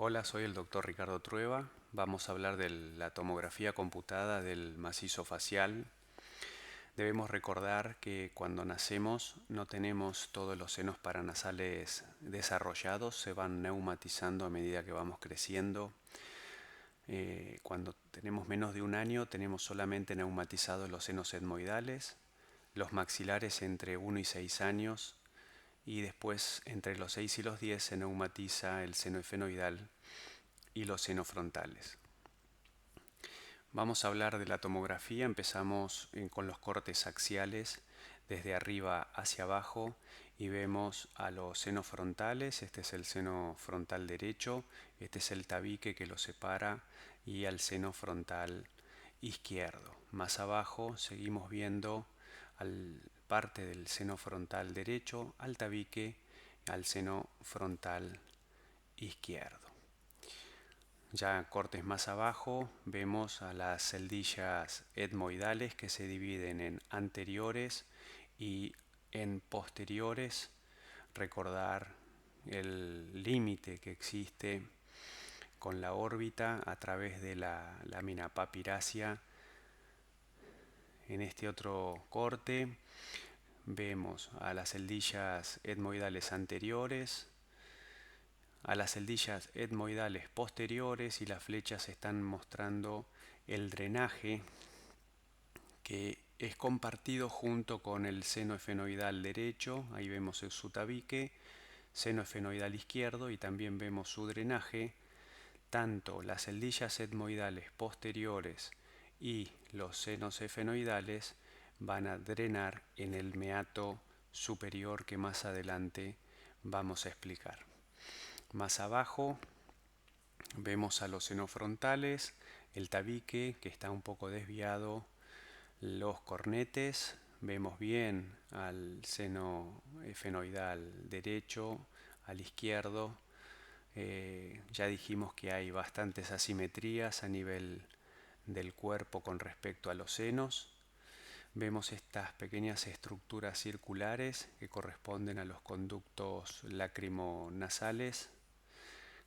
Hola, soy el doctor Ricardo Trueba. Vamos a hablar de la tomografía computada del macizo facial. Debemos recordar que cuando nacemos no tenemos todos los senos paranasales desarrollados, se van neumatizando a medida que vamos creciendo. Cuando tenemos menos de un año tenemos solamente neumatizados los senos etmoidales, los maxilares entre 1 y 6 años y después entre los 6 y los 10 se neumatiza el seno efenoidal y los senos frontales. Vamos a hablar de la tomografía. Empezamos con los cortes axiales desde arriba hacia abajo y vemos a los senos frontales. Este es el seno frontal derecho, este es el tabique que lo separa y al seno frontal izquierdo. Más abajo seguimos viendo parte del seno frontal derecho, al tabique, al seno frontal izquierdo. Ya cortes más abajo vemos a las celdillas etmoidales que se dividen en anteriores y en posteriores. Recordar el límite que existe con la órbita a través de la lámina papirácea. En este otro corte vemos a las celdillas etmoidales anteriores, a las celdillas etmoidales posteriores, y las flechas están mostrando el drenaje que es compartido junto con el seno efenoidal derecho. Ahí vemos su tabique, seno efenoidal izquierdo, y también vemos su drenaje. Tanto las celdillas etmoidales posteriores y los senos efenoidales van a drenar en el meato superior, que más adelante vamos a explicar. Más abajo vemos a los senos frontales, el tabique que está un poco desviado, los cornetes. Vemos bien al seno efenoidal derecho, al izquierdo. Ya dijimos que hay bastantes asimetrías a nivel del cuerpo con respecto a los senos. Vemos estas pequeñas estructuras circulares que corresponden a los conductos lacrimonasales.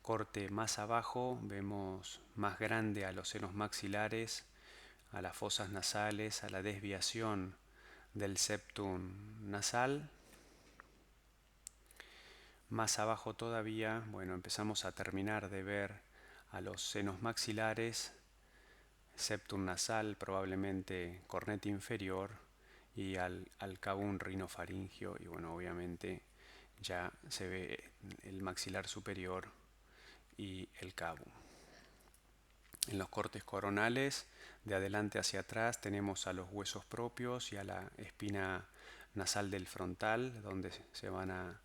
Corte más abajo vemos más grande a los senos maxilares, a las fosas nasales, a la desviación del septum nasal. Más abajo todavía, empezamos a terminar de ver a los senos maxilares, septum nasal, probablemente cornete inferior, y al cabum rinofaringio, y obviamente ya se ve el maxilar superior y el cabo. En los cortes coronales, de adelante hacia atrás, tenemos a los huesos propios y a la espina nasal del frontal, donde se van a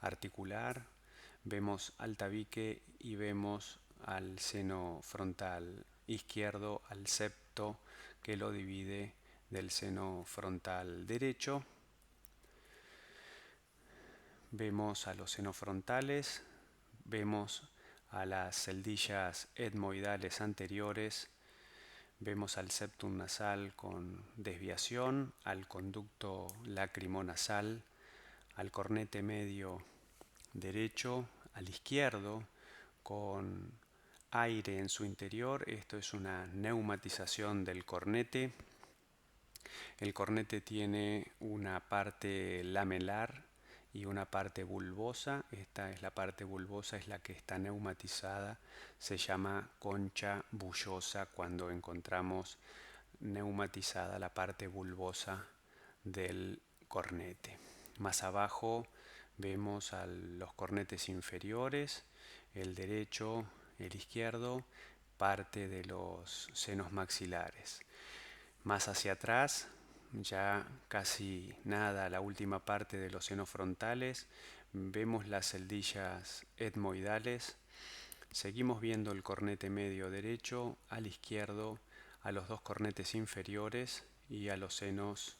articular. Vemos al tabique y vemos al seno frontal izquierdo, al septo que lo divide del seno frontal derecho. Vemos a los senos frontales, vemos a las celdillas etmoidales anteriores, vemos al septum nasal con desviación, al conducto lacrimonasal, al cornete medio derecho, al izquierdo con aire en su interior. Esto es una neumatización del cornete. El cornete tiene una parte lamelar y una parte bulbosa. Esta es la parte bulbosa, es la que está neumatizada. Se llama concha bullosa cuando encontramos neumatizada la parte bulbosa del cornete. Más abajo vemos a los cornetes inferiores, el derecho, el izquierdo, parte de los senos maxilares. Más hacia atrás, ya casi nada, la última parte de los senos frontales, vemos las celdillas etmoidales. Seguimos viendo el cornete medio derecho, al izquierdo, a los dos cornetes inferiores y a los senos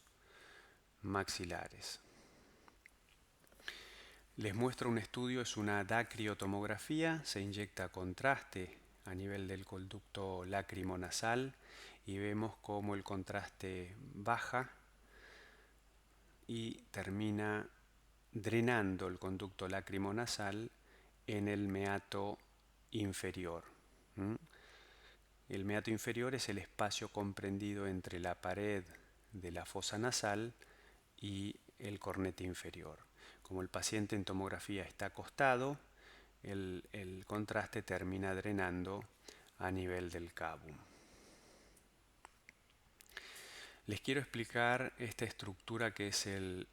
maxilares. Les muestro un estudio, es una dacriotomografía, se inyecta contraste a nivel del conducto lacrimonasal y vemos cómo el contraste baja y termina drenando el conducto lacrimonasal en el meato inferior. ¿Mm? El meato inferior es el espacio comprendido entre la pared de la fosa nasal y el cornete inferior. Como el paciente en tomografía está acostado, el contraste termina drenando a nivel del cavum. Les quiero explicar esta estructura que es el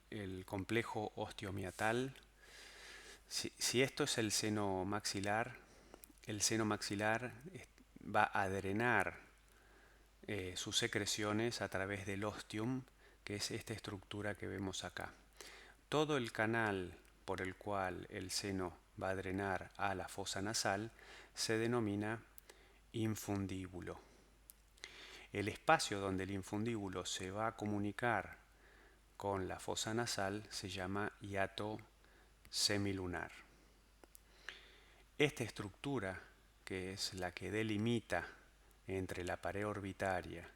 complejo osteomiatal. Si esto es el seno maxilar va a drenar sus secreciones a través del ostium, que es esta estructura que vemos acá. Todo el canal por el cual el seno va a drenar a la fosa nasal se denomina infundíbulo. El espacio donde el infundíbulo se va a comunicar con la fosa nasal se llama hiato semilunar. Esta estructura, que es la que delimita entre la pared orbitaria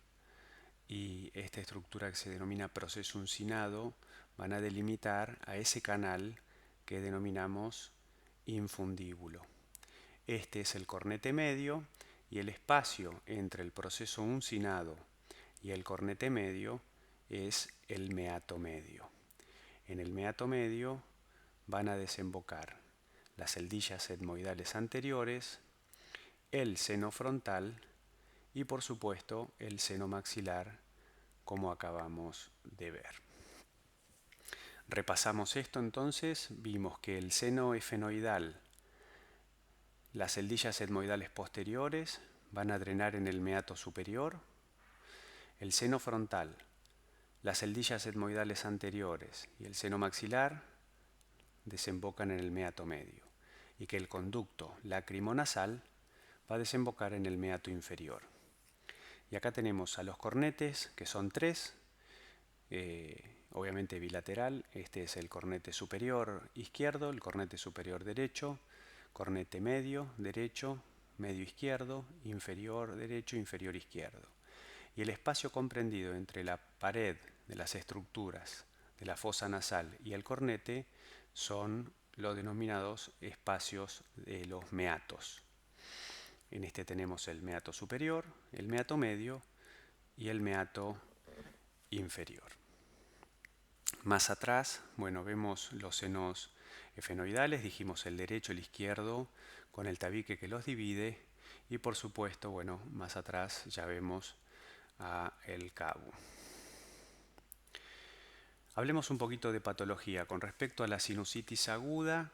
y esta estructura que se denomina proceso uncinado, van a delimitar a ese canal que denominamos infundíbulo. Este es el cornete medio y el espacio entre el proceso uncinado y el cornete medio es el meato medio. En el meato medio van a desembocar las celdillas etmoidales anteriores, el seno frontal y por supuesto el seno maxilar, como acabamos de ver. Repasamos esto entonces, vimos que el seno efenoidal, las celdillas etmoidales posteriores van a drenar en el meato superior, el seno frontal, las celdillas etmoidales anteriores y el seno maxilar desembocan en el meato medio, y que el conducto lacrimonasal va a desembocar en el meato inferior. Y acá tenemos a los cornetes, que son tres, obviamente bilateral. Este es el cornete superior izquierdo, el cornete superior derecho, cornete medio derecho, medio izquierdo, inferior derecho, inferior izquierdo. Y el espacio comprendido entre la pared de las estructuras de la fosa nasal y el cornete son los denominados espacios de los meatos. En este tenemos el meato superior, el meato medio y el meato inferior. Más atrás, bueno, vemos los senos efenoidales, dijimos el derecho, el izquierdo, con el tabique que los divide, y por supuesto, bueno, más atrás ya vemos el cabo. Hablemos un poquito de patología. Con respecto a la sinusitis aguda,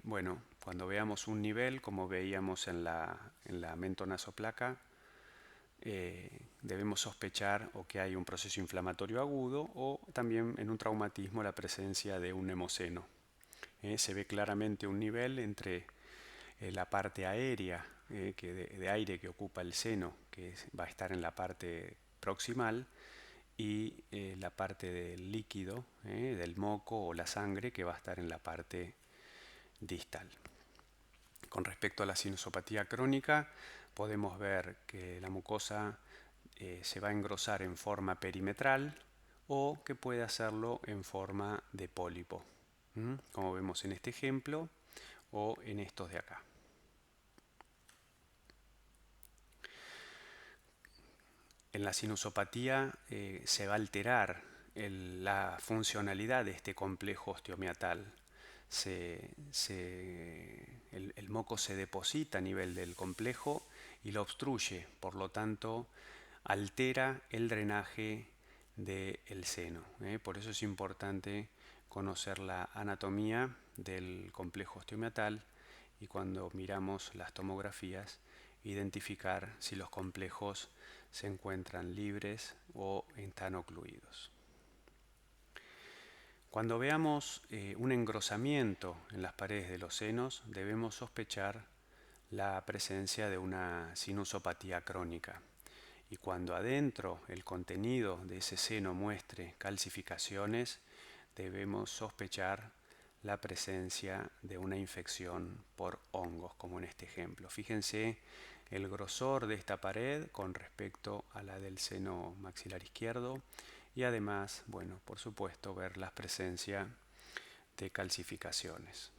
bueno, cuando veamos un nivel, como veíamos en la mentonasoplaca, debemos sospechar o que hay un proceso inflamatorio agudo o también en un traumatismo la presencia de un hemoceno. Se ve claramente un nivel entre la parte aérea de aire que ocupa el seno, que va a estar en la parte proximal, y la parte del líquido, del moco o la sangre, que va a estar en la parte distal. Con respecto a la sinusopatía crónica, podemos ver que la mucosa se va a engrosar en forma perimetral o que puede hacerlo en forma de pólipo, como vemos en este ejemplo o en estos de acá. En la sinusopatía se va a alterar la funcionalidad de este complejo osteomiatal. El moco se deposita a nivel del complejo y lo obstruye, por lo tanto altera el drenaje del seno. Por eso es importante conocer la anatomía del complejo osteomiatal y cuando miramos las tomografías identificar si los complejos se encuentran libres o están ocluidos. Cuando veamos un engrosamiento en las paredes de los senos, debemos sospechar la presencia de una sinusopatía crónica. Y cuando adentro el contenido de ese seno muestre calcificaciones, debemos sospechar la presencia de una infección por hongos, como en este ejemplo. Fíjense el grosor de esta pared con respecto a la del seno maxilar izquierdo y además, bueno, por supuesto, ver la presencia de calcificaciones.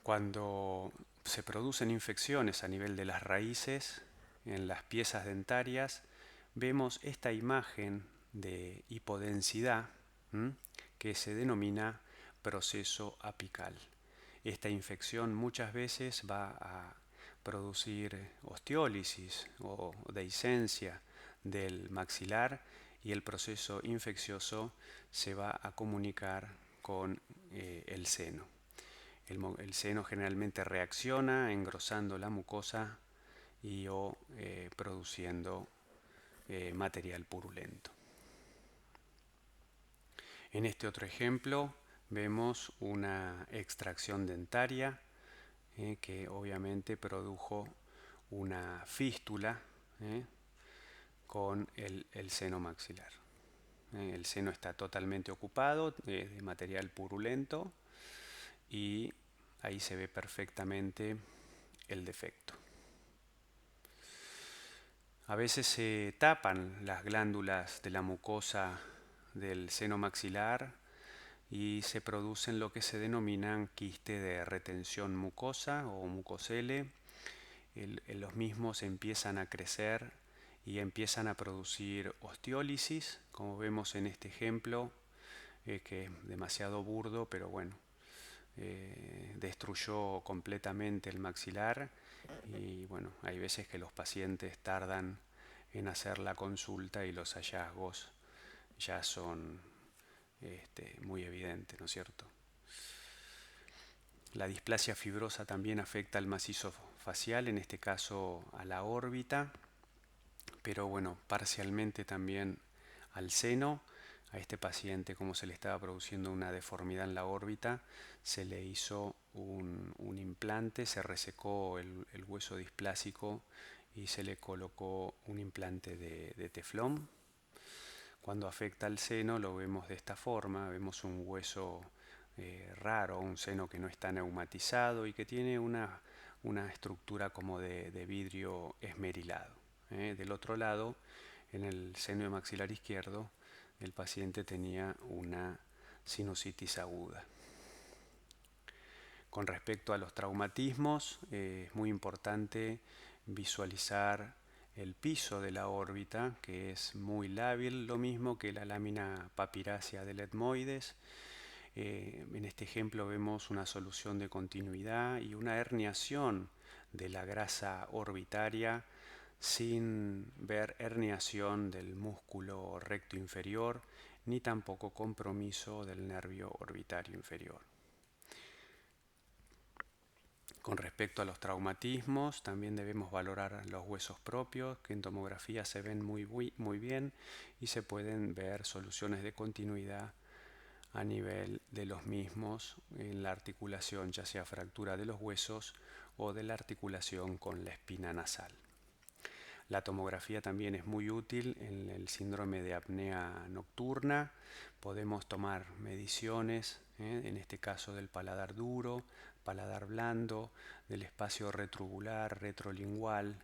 Cuando se producen infecciones a nivel de las raíces, en las piezas dentarias, vemos esta imagen de hipodensidad, que se denomina proceso apical. Esta infección muchas veces va a producir osteólisis o dehiscencia del maxilar, y el proceso infeccioso se va a comunicar con el seno. El seno generalmente reacciona engrosando la mucosa y o produciendo material purulento. En este otro ejemplo vemos una extracción dentaria que obviamente produjo una fístula con el seno maxilar. El seno está totalmente ocupado de material purulento y ahí se ve perfectamente el defecto. A veces se tapan las glándulas de la mucosa del seno maxilar y se producen lo que se denominan quistes de retención mucosa o mucosele. Los mismos empiezan a crecer y empiezan a producir osteólisis, como vemos en este ejemplo, que es demasiado burdo, pero bueno, destruyó completamente el maxilar. Y bueno, hay veces que los pacientes tardan en hacer la consulta y los hallazgos ya son muy evidentes, ¿no es cierto? La displasia fibrosa también afecta al macizo facial, en este caso a la órbita, pero bueno, parcialmente también al seno. A este paciente, como se le estaba produciendo una deformidad en la órbita, se le hizo un implante, se resecó el hueso displásico y se le colocó un implante de teflón. Cuando afecta al seno lo vemos de esta forma, vemos un hueso raro, un seno que no está neumatizado y que tiene una estructura como de vidrio esmerilado. Del otro lado, en el seno maxilar izquierdo, el paciente tenía una sinusitis aguda. Con respecto a los traumatismos, es muy importante visualizar el piso de la órbita, que es muy lábil, lo mismo que la lámina papirácea del etmoides. En este ejemplo vemos una solución de continuidad y una herniación de la grasa orbitaria sin ver herniación del músculo recto inferior ni tampoco compromiso del nervio orbitario inferior. Con respecto a los traumatismos, también debemos valorar los huesos propios, que en tomografía se ven muy bien y se pueden ver soluciones de continuidad a nivel de los mismos en la articulación, ya sea fractura de los huesos o de la articulación con la espina nasal. La tomografía también es muy útil en el síndrome de apnea nocturna. Podemos tomar mediciones, en este caso del paladar duro, paladar blando, del espacio retrogular, retrolingual,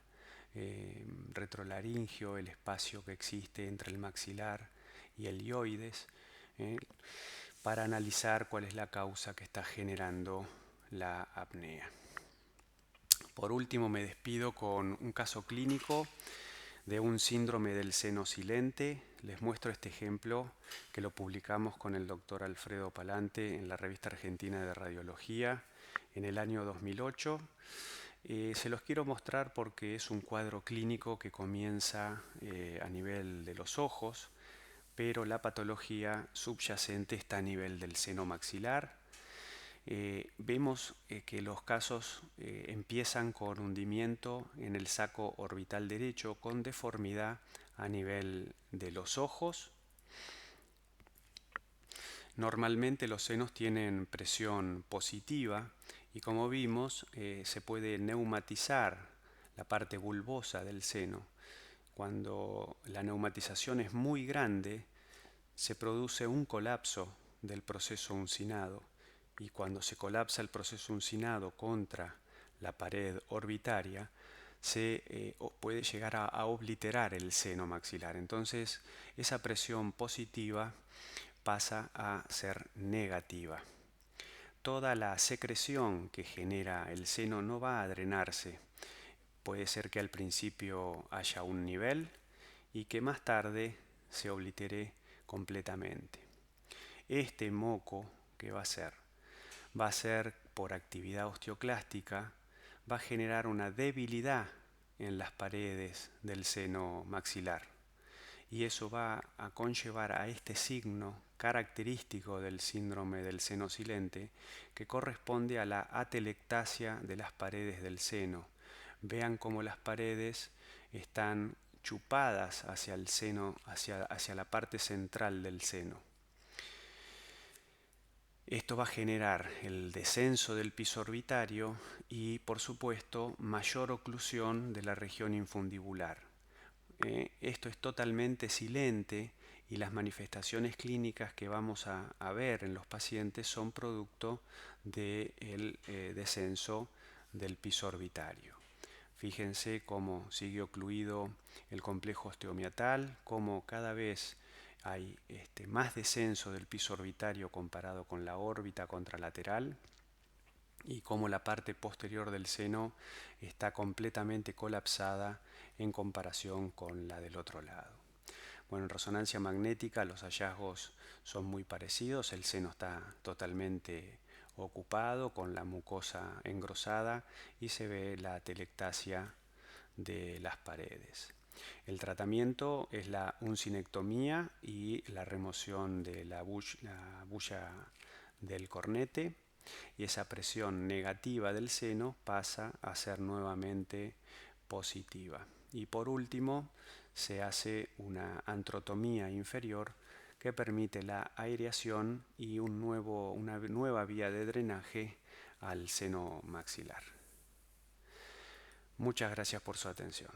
retrolaringio, el espacio que existe entre el maxilar y el hioides, para analizar cuál es la causa que está generando la apnea. Por último, me despido con un caso clínico de un síndrome del seno silente. Les muestro este ejemplo que lo publicamos con el doctor Alfredo Palante en la Revista Argentina de Radiología en el año 2008. Se los quiero mostrar porque es un cuadro clínico que comienza a nivel de los ojos, pero la patología subyacente está a nivel del seno maxilar. Vemos que los casos empiezan con hundimiento en el saco orbital derecho con deformidad a nivel de los ojos. Normalmente los senos tienen presión positiva y, como vimos, se puede neumatizar la parte bulbosa del seno. Cuando la neumatización es muy grande, se produce un colapso del proceso uncinado, y cuando se colapsa el proceso uncinado contra la pared orbitaria, se puede llegar a obliterar el seno maxilar. Entonces, esa presión positiva pasa a ser negativa. toda la secreción que genera el seno no va a drenarse. Puede ser que al principio haya un nivel y que más tarde se oblitere completamente. Este moco, ¿qué va a hacer? Va a ser por actividad osteoclástica, va a generar una debilidad en las paredes del seno maxilar. Y eso va a conllevar a este signo característico del síndrome del seno silente, que corresponde a la atelectasia de las paredes del seno. Vean cómo las paredes están chupadas hacia el seno, hacia la parte central del seno. Esto va a generar el descenso del piso orbitario y, por supuesto, mayor oclusión de la región infundibular. Esto es totalmente silente y las manifestaciones clínicas que vamos a ver en los pacientes son producto del descenso del piso orbitario. Fíjense cómo sigue ocluido el complejo osteomiatal, cómo cada vez hay más descenso del piso orbitario comparado con la órbita contralateral y cómo la parte posterior del seno está completamente colapsada en comparación con la del otro lado. Bueno, en resonancia magnética los hallazgos son muy parecidos, el seno está totalmente ocupado con la mucosa engrosada y se ve la atelectasia de las paredes. El tratamiento es la uncinectomía y la remoción de la bulla del cornete, y esa presión negativa del seno pasa a ser nuevamente positiva. Y por último, se hace una antrotomía inferior que permite la aireación y una nueva vía de drenaje al seno maxilar. Muchas gracias por su atención.